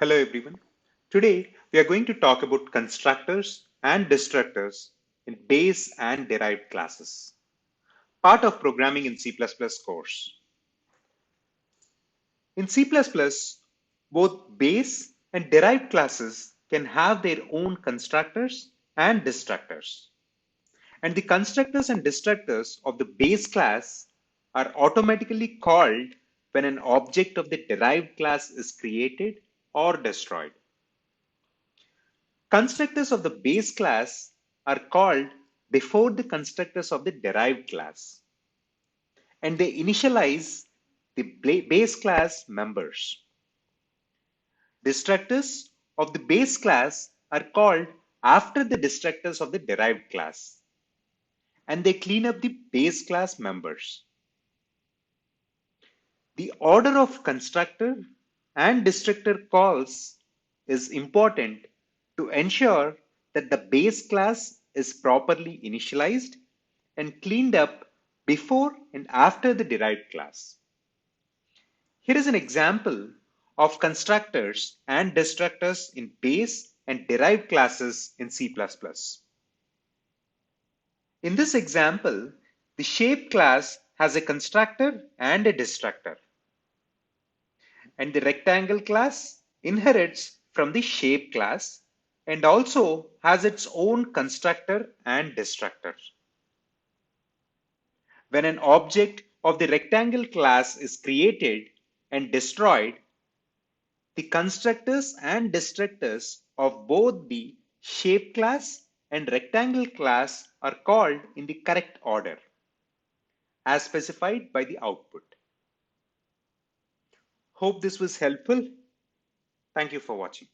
Hello everyone. Today we are going to talk about constructors and destructors in base and derived classes, part of programming in C++ course. In C++, both base and derived classes can have their own constructors and destructors. And the constructors and destructors of the base class are automatically called when an object of the derived class is created or destroyed. Constructors of the base class are called before the constructors of the derived class, and they initialize the base class members. Destructors of the base class are called after the destructors of the derived class, and they clean up the base class members. The order of constructor and destructor calls is important to ensure that the base class is properly initialized and cleaned up before and after the derived class. Here is an example of constructors and destructors in base and derived classes in C++. In this example, the shape class has a constructor and a destructor, and the rectangle class inherits from the shape class and also has its own constructor and destructor. When an object of the rectangle class is created and destroyed, the constructors and destructors of both the shape class and rectangle class are called in the correct order, as specified by the output. Hope this was helpful. Thank you for watching.